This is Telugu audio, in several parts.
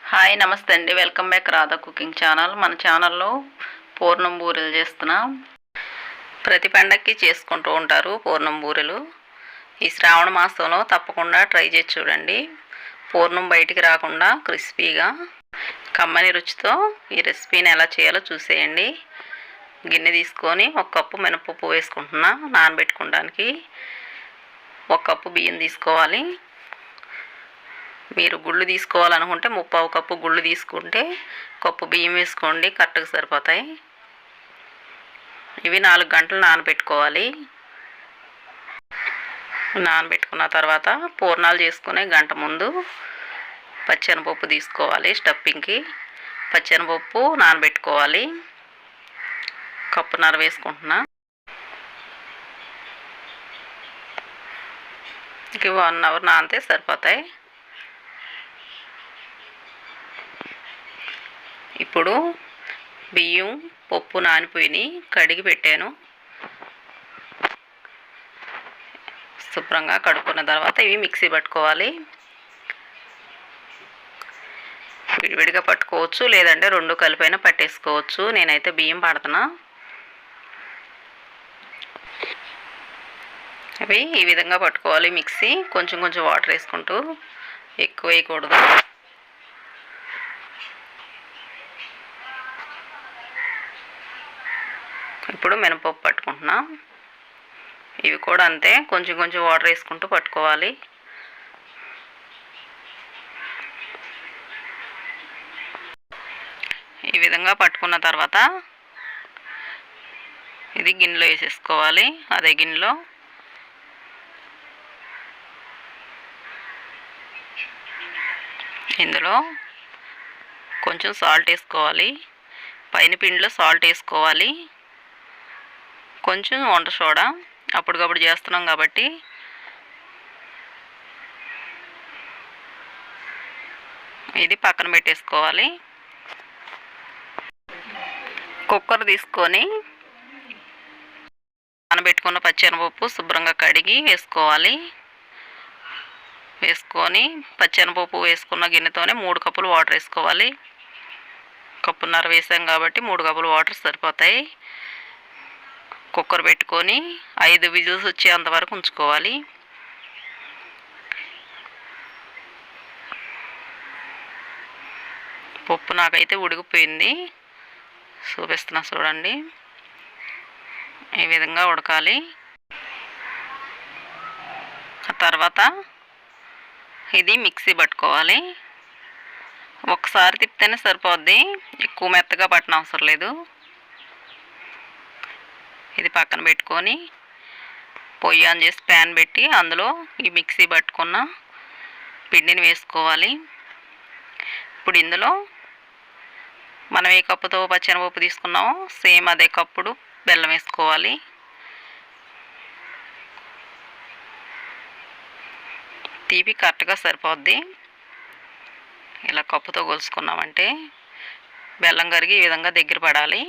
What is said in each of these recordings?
హాయ్ నమస్తే అండి. Welcome back Radha cooking channel. మన ఛానల్లో పూర్ణం బూరెలు చేస్తున్నాం. ప్రతి పండక్కి చేసుకుంటూ ఉంటారు పూర్ణం బూరెలు. ఈ శ్రావణ మాసంలో తప్పకుండా ట్రై చేసి చూడండి. పూర్ణం బయటికి రాకుండా క్రిస్పీగా కమ్మని రుచితో ఈ రెసిపీని ఎలా చేయాలో చూసేయండి. గిన్నె తీసుకొని 1 కప్పు మినపప్పు వేసుకుంటున్నా నానబెట్టుకోవడానికి. 1 కప్పు బియ్యం తీసుకోవాలి. మీరు గుళ్ళు తీసుకోవాలనుకుంటే 3/4 కప్పు గుళ్ళు తీసుకుంటే కప్పు బియ్యం వేసుకోండి, కరెక్ట్గా సరిపోతాయి. ఇవి 4 గంటలు నానబెట్టుకోవాలి. నానబెట్టుకున్న తర్వాత పూర్ణాలు చేసుకునే గంట ముందు పచ్చెనపప్పు తీసుకోవాలి. స్టఫింగ్కి పచ్చెనపప్పు నానబెట్టుకోవాలి. కప్పున్నర వేసుకుంటున్నా. ఇవి 1 అవర్ నానితే సరిపోతాయి. ఇప్పుడు బియ్యం పప్పు నానిపోయినాయి, కడిగి పెట్టాను. శుభ్రంగా కడుక్కున్న తర్వాత ఇవి మిక్సీ పట్టుకోవాలి. విడివిడిగా పట్టుకోవచ్చు, లేదంటే 2 కలిపైనా పట్టేసుకోవచ్చు. నేనైతే బియ్యం పడుతున్నా. అవి ఈ విధంగా పట్టుకోవాలి మిక్సీ. కొంచెం కొంచెం వాటర్ వేసుకుంటూ, ఎక్కువ వేయకూడదు. ఇప్పుడు మినపప్పు పట్టుకుంటున్నా. ఇవి కూడా అంతే, కొంచెం కొంచెం వాటర్ వేసుకుంటూ పట్టుకోవాలి. ఈ విధంగా పట్టుకున్న తర్వాత ఇది గిన్నెలో వేసేసుకోవాలి. అదే గిన్నెలో ఇందులో కొంచెం సాల్ట్ వేసుకోవాలి. పైన పిండిలో సాల్ట్ వేసుకోవాలి. కొంచెం వంట సోడా, అప్పటికప్పుడు చేస్తున్నాం కాబట్టి. ఇది పక్కన పెట్టేసుకోవాలి. కుక్కర్ తీసుకొని నానబెట్టుకున్న పచ్చెనపప్పు శుభ్రంగా కడిగి వేసుకోవాలి. వేసుకొని పచ్చెనపప్పు వేసుకున్న గిన్నెతోనే 3 కప్పులు వాటర్ వేసుకోవాలి. కప్పున్నర వేసాం కాబట్టి 3 కప్పులు వాటర్ సరిపోతాయి. కుక్కర్ పెట్టుకొని 5 విజిల్స్ వచ్చేంత వరకు ఉంచుకోవాలి. పప్పు నాకైతే ఉడికిపోయింది, చూపిస్తున్నా చూడండి. ఈ విధంగా ఉడకాలి. ఆ తర్వాత ఇది మిక్సీ పట్టుకోవాలి. ఒకసారి తిప్పితేనే సరిపోద్ది, ఎక్కువ మెత్తగా పట్టిన అవసరం లేదు. ఇది పక్కన పెట్టుకొని పొయ్యి ఆన్ చేసి ప్యాన్ పెట్టి అందులో ఈ మిక్సీ పట్టుకున్న పిండిని వేసుకోవాలి. ఇప్పుడు ఇందులో మనం ఏ కప్పుతో పచ్చెనపప్పు తీసుకున్నామో సేమ్ అదే కప్పుడు బెల్లం వేసుకోవాలి. తీపి కరెక్ట్గా సరిపోద్ది. ఇలా కప్పుతో కొలుసుకున్నామంటే బెల్లం కరిగి ఈ విధంగా దగ్గర పడాలి.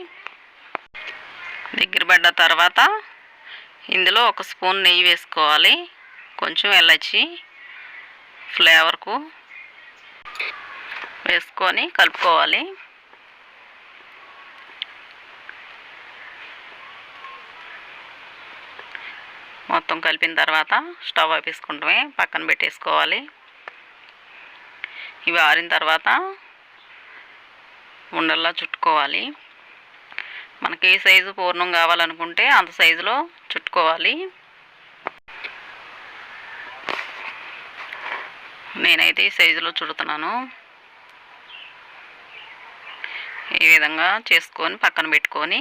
దగ్గర పడ్డ తర్వాత ఇందులో 1 స్పూన్ నెయ్యి వేసుకోవాలి. కొంచెం ఎలచి ఫ్లేవర్కు వేసుకొని కలుపుకోవాలి. మొత్తం కలిపిన తర్వాత స్టవ్ ఆపేసుకుంటామే, పక్కన పెట్టేసుకోవాలి. ఇవి ఆరిన తర్వాత ఉండల్లా చుట్టుకోవాలి. మనకి ఏ సైజు పూర్ణం కావాలనుకుంటే అంత సైజులో చుట్టుకోవాలి. నేనైతే ఈ సైజులో చుడుతున్నాను. ఈ విధంగా చేసుకొని పక్కన పెట్టుకొని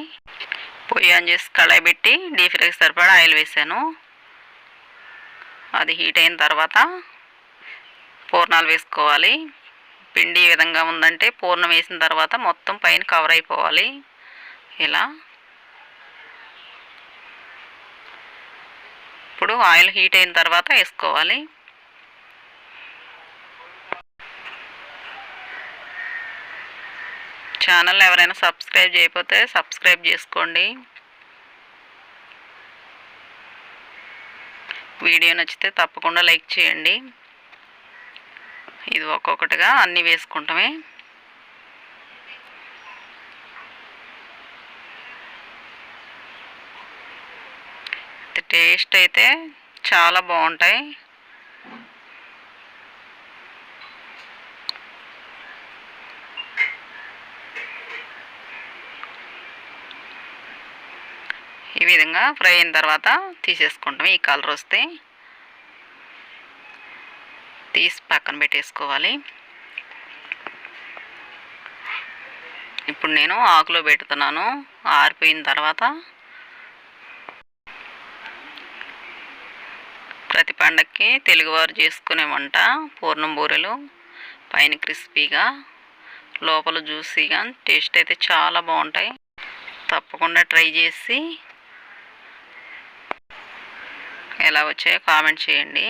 పొయ్యి ఆన్ చేసి కళాయి పెట్టి డీప్ ఫ్రైకి సరిపడా ఆయిల్ వేసాను. అది హీట్ అయిన తర్వాత పూర్ణాలు వేసుకోవాలి. పిండి ఈ విధంగా ఉందంటే పూర్ణం వేసిన తర్వాత మొత్తం పైన కవర్ అయిపోవాలి. ఇలా ఇప్పుడు ఆయిల్ హీట్ అయిన తర్వాత వేసుకోవాలి. ఛానల్ ఎవరైనా సబ్స్క్రైబ్ చేయకపోతే సబ్స్క్రైబ్ చేసుకోండి. వీడియో నచ్చితే తప్పకుండా లైక్ చేయండి. ఇది ఒక్కొక్కటిగా అన్నీ వేసుకుంటామే. టేస్ట్ అయితే చాలా బాగుంటాయి. ఈ విధంగా ఫ్రై అయిన తర్వాత తీసేసుకుంటాం. ఈ కలర్ వస్తే తీసి పక్కన పెట్టేసుకోవాలి. ఇప్పుడు నేను ఆకులో పెడుతున్నాను. ఆరిపోయిన తర్వాత ప్రతి పండక్కి తెలుగువారు చేసుకునే వంట పూర్ణం బూరెలు. పైన క్రిస్పీగా లోపల జ్యూసీగా టేస్ట్ అయితే చాలా బాగుంటాయి. తప్పకుండా ట్రై చేసి ఎలా వచ్చాయో కామెంట్ చేయండి.